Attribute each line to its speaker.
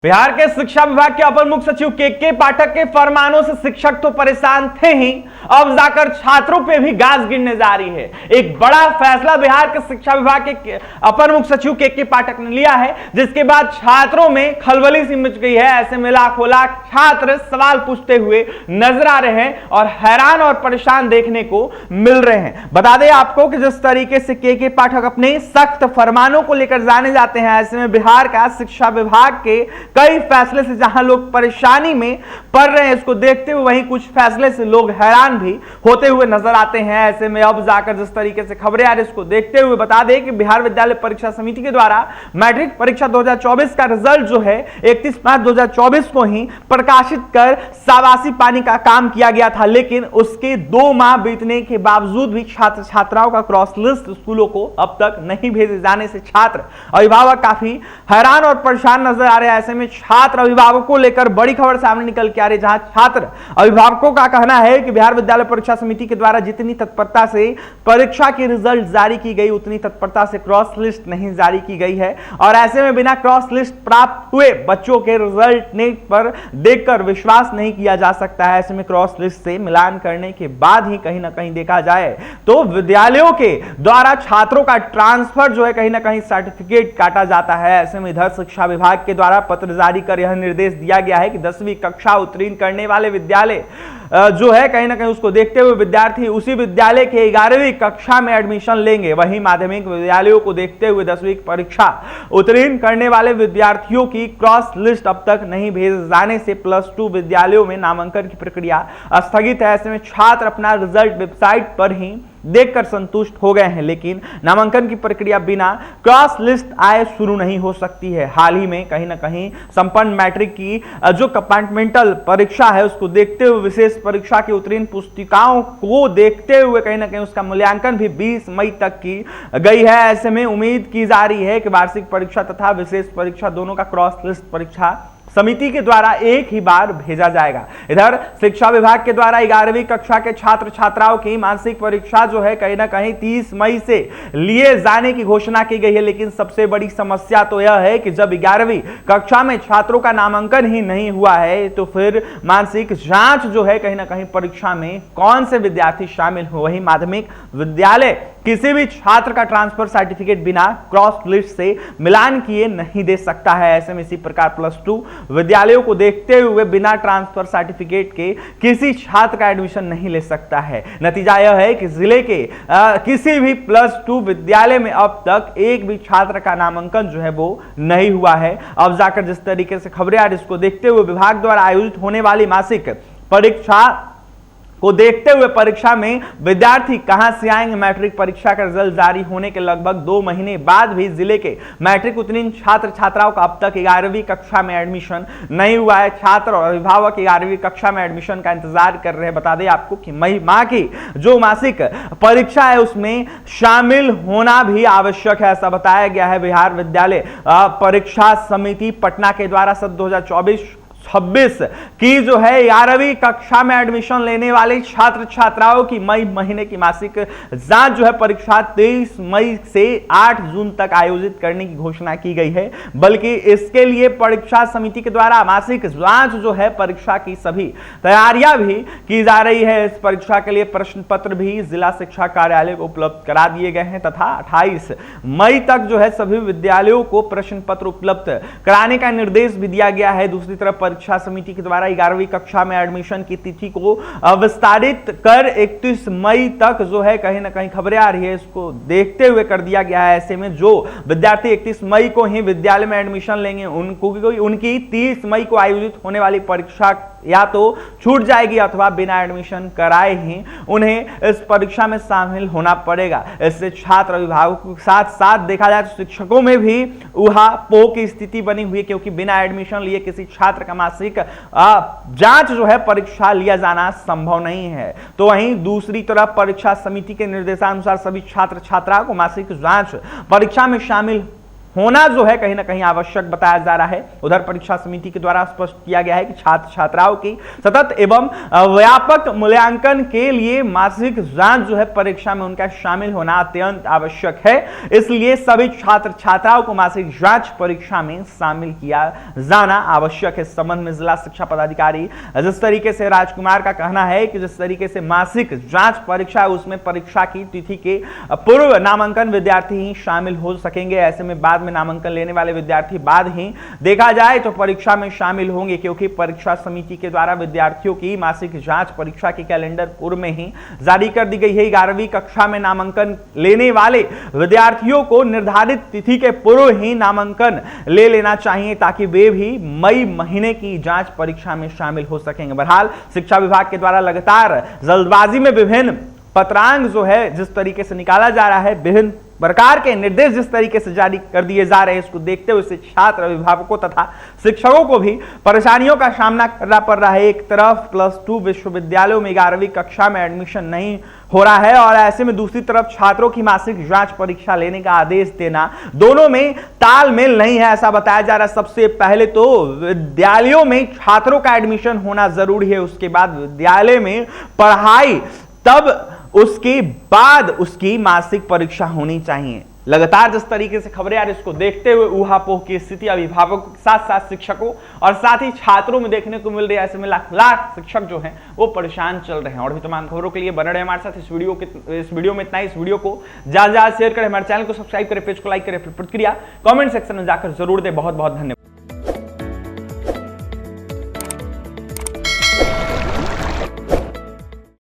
Speaker 1: बिहार के शिक्षा विभाग के अपर मुख्य सचिव के पाठक के फरमानों से शिक्षक तो परेशान थे ही, अब जाकर छात्रों पे भी गाज गिरने जा रही है। एक बड़ा फैसला बिहार के शिक्षा विभाग के अपर मुख्य सचिव के पाठक ने लिया है, जिसके बाद छात्रों में खलबली सी मच गई है। ऐसे में लाखों लाख छात्र सवाल पूछते हुए नजर आ रहे हैं और हैरान और परेशान देखने को मिल रहे हैं। बता दें आपको कि जिस तरीके से के पाठक अपने सख्त फरमानों को लेकर जाने जाते हैं, ऐसे में बिहार का शिक्षा विभाग के कई फैसले से जहां लोग परेशानी में पड़ रहे हैं, इसको देखते हुए वहीं कुछ फैसले से लोग हैरान भी होते हुए नजर आते हैं। ऐसे में अब जाकर जिस तरीके से खबरें आ रही हैं, इसको देखते हुए बता दें कि बिहार विद्यालय परीक्षा समिति के द्वारा मैट्रिक परीक्षा 2024 का रिजल्ट जो है 31 मार्च 2024 को ही प्रकाशित कर शाबाशी पाने का काम किया गया था, लेकिन उसके 2 माह बीतने के बावजूद भी छात्र छात्राओं का क्रॉस लिस्ट स्कूलों को अब तक नहीं भेजे जाने से छात्र अभिभावक काफी हैरान और परेशान नजर आ रहे हैं। ऐसे में छात्र अभिभावकों को लेकर बड़ी खबर सामने निकल के आ रही है, जहां छात्र अभिभावकों का कहना है कि बिहार विद्यालय परीक्षा समिति के द्वारा जितनी तत्परता से परीक्षा के रिजल्ट जारी की गई, उतनी तत्परता से क्रॉस लिस्ट नहीं जारी की गई है। और ऐसे में बिना क्रॉस लिस्ट प्राप्त हुए बच्चों के रिजल्ट नेट पर देखकर विश्वास नहीं किया जा सकता है। ऐसे में क्रॉस लिस्ट से मिलान करने के बाद ही कहीं ना कहीं देखा जाए तो विद्यालयों के द्वारा छात्रों का ट्रांसफर जो है कहीं ना कहीं सर्टिफिकेट काटा जाता है। ऐसे में इधर शिक्षा विभाग के द्वारा पत्र जारी कर यह निर्देश दिया गया है कि 10वीं कक्षा उत्तीर्ण करने वाले विद्यालय जो है कहीं ना कहीं उसको देखते हुए विद्यार्थी उसी विद्यालय के 11वीं कक्षा में एडमिशन लेंगे। वहीं माध्यमिक विद्यालयों को देखते हुए 10वीं परीक्षा उत्तीर्ण करने वाले विद्यार्थियों की क्रॉस लिस्ट अब तक नहीं भेजे जाने से +2 विद्यालयों में नामांकन की प्रक्रिया स्थगित है। ऐसे में छात्र अपना रिजल्ट वेबसाइट पर ही देखकर संतुष्ट हो गए हैं, लेकिन नामांकन की प्रक्रिया बिना क्रॉस लिस्ट आए शुरू नहीं हो सकती है। हाल ही में कहीं ना कहीं संपन्न मैट्रिक की जो कंपार्टमेंटल परीक्षा है, उसको देखते हुए विशेष परीक्षा की उत्तीर्ण पुस्तिकाओं को देखते हुए कहीं ना कहीं उसका मूल्यांकन भी 20 मई तक की गई है। ऐसे में उम्मीद की जा रही है कि वार्षिक परीक्षा तथा विशेष परीक्षा दोनों का क्रॉस लिस्ट परीक्षा समिति के द्वारा एक ही बार भेजा जाएगा। इधर शिक्षा विभाग के द्वारा 11वीं कक्षा के छात्र छात्राओं की मानसिक परीक्षा जो है कहीं ना कहीं 30 मई से लिए जाने की घोषणा की गई है, लेकिन सबसे बड़ी समस्या तो यह है कि जब 11वीं कक्षा में छात्रों का नामांकन ही नहीं हुआ है, तो फिर मानसिक जांच जो है कहीं ना कहीं परीक्षा में कौन से विद्यार्थी शामिल हो। वहीं माध्यमिक विद्यालय किसी भी छात्र का ट्रांसफर सर्टिफिकेट बिना क्रॉस लिस्ट से मिलान किए नहीं दे सकता है। ऐसे में इसी प्रकार +2 विद्यालयों को देखते हुए बिना ट्रांसफर सर्टिफिकेट के किसी छात्र का एडमिशन नहीं ले सकता है। नतीजा यह है कि जिले के किसी भी +2 विद्यालय में अब तक एक भी छात्र का नामांकन जो है वो नहीं हुआ है। अब जाकर जिस तरीके से खबरें आ रही, इसको देखते हुए विभाग द्वारा आयोजित होने वाली मासिक परीक्षा को देखते हुए परीक्षा में विद्यार्थी कहां से आएंगे। मैट्रिक परीक्षा का रिजल्ट जारी होने के लगभग 2 महीने बाद भी जिले के मैट्रिक उत्तीर्ण छात्र छात्राओं का अब तक 11वीं कक्षा में एडमिशन नहीं हुआ है। छात्र और अभिभावक 11वीं कक्षा में एडमिशन का इंतजार कर रहे हैं। बता दें आपको कि मई माह की जो मासिक परीक्षा है उसमें शामिल होना भी आवश्यक है, ऐसा बताया गया है। बिहार विद्यालय परीक्षा समिति पटना के द्वारा सत्र 2024-26 की जो है 11वीं कक्षा में एडमिशन लेने वाले छात्र छात्राओं की मई महीने की मासिक जांच जो है परीक्षा 23 मई से 8 जून तक आयोजित करने की घोषणा की गई है। बल्कि इसके लिए परीक्षा समिति के द्वारा मासिक जांच जो है परीक्षा की सभी तैयारियां भी की जा रही है। इस परीक्षा के लिए प्रश्न पत्र भी जिला शिक्षा कार्यालय को उपलब्ध करा दिए गए हैं तथा 28 मई तक जो है सभी विद्यालयों को प्रश्न पत्र उपलब्ध कराने का निर्देश भी दिया गया है। दूसरी तरफ परीक्षा समिति के द्वारा 11वीं कक्षा में एडमिशन की तिथि को विस्तारित कर 31 मई तक जो है कहीं ना कहीं खबरें आ रही है, इसको देखते हुए कर दिया गया है। ऐसे में जो विद्यार्थी 31 मई को ही विद्यालय में एडमिशन लेंगे उनकी 30 मई को आयोजित होने वाली परीक्षा या तो छूट जाएगी अथवा बिना एडमिशन कराए ही उन्हें इस परीक्षा में शामिल होना पड़ेगा। इससे छात्र अभिभावकों के साथ साथ देखा जाए तो शिक्षकों में भी ऊहापोह की स्थिति बनी हुई है, क्योंकि बिना एडमिशन लिए किसी छात्र का मासिक जांच जो है परीक्षा लिया जाना संभव नहीं है। तो वहीं दूसरी तरफ परीक्षा समिति के निर्देशानुसार सभी छात्र छात्राओं को मासिक जांच परीक्षा में शामिल होना जो है कहीं ना कहीं आवश्यक बताया जा रहा है। उधर परीक्षा समिति के द्वारा स्पष्ट किया गया है कि छात्र छात्राओं की सतत एवं व्यापक मूल्यांकन के लिए मासिक जांच जो है परीक्षा में उनका शामिल होना अत्यंत आवश्यक है। इसलिए सभी छात्र छात्राओं को मासिक जांच परीक्षा में शामिल किया जाना आवश्यक है। इस संबंध में जिला शिक्षा पदाधिकारी जिस तरीके से राजकुमार का कहना है कि जिस तरीके से मासिक जांच परीक्षा है उसमें परीक्षा की तिथि के पूर्व नामांकन विद्यार्थी ही शामिल हो सकेंगे। ऐसे में बाद में नामांकन लेने वाले विद्यार्थी बाद ही देखा जाए तो परीक्षा में शामिल होंगे, क्योंकि परीक्षा समिति के द्वारा विद्यार्थियों की मासिक जांच परीक्षा की कैलेंडर पूर्व में ही जारी कर दी गई है। 11वीं कक्षा में नामांकन लेने वाले विद्यार्थियों को निर्धारित तिथि के पूर्व ही नामांकन ले लेना चाहिए ताकि वे भी मई महीने की जांच परीक्षा में शामिल हो सकेंगे। बहरहाल शिक्षा विभाग के द्वारा लगातार जल्दबाजी में विभिन्न पत्रांक जो है जिस तरीके से निकाला जा रहा है, विभिन्न प्रकार के निर्देश जिस तरीके से जारी कर दिए जा रहे हैं, इसको देखते हुए छात्र अभिभावकों तथा शिक्षकों को भी परेशानियों का सामना करना पड़ रहा है। एक तरफ +2 विश्वविद्यालयों में 11वीं कक्षा में एडमिशन नहीं हो रहा है और ऐसे में दूसरी तरफ छात्रों की मासिक जांच परीक्षा लेने का आदेश देना, दोनों में तालमेल नहीं है ऐसा बताया जा रहा है। सबसे पहले तो विद्यालयों में छात्रों का एडमिशन होना जरूरी है, उसके बाद विद्यालय में पढ़ाई, तब उसके बाद उसकी मासिक परीक्षा होनी चाहिए। लगातार जिस तरीके से खबरें आ रही इसको देखते हुए ऊहापोह की स्थिति अभिभावकों के साथ साथ शिक्षकों और साथ ही छात्रों में देखने को मिल रही है। ऐसे में लाख लाख शिक्षक जो हैं वो परेशान चल रहे हैं। और भी तमाम खबरों के लिए बने रहे हमारे साथ। इस वीडियो में इतना ही। इस वीडियो को ज्यादा शेयर करें, हमारे चैनल को सब्सक्राइब करें, पेज को लाइक करें, फिर प्रतिक्रिया कमेंट सेक्शन में जाकर जरूर दें। बहुत बहुत धन्यवाद।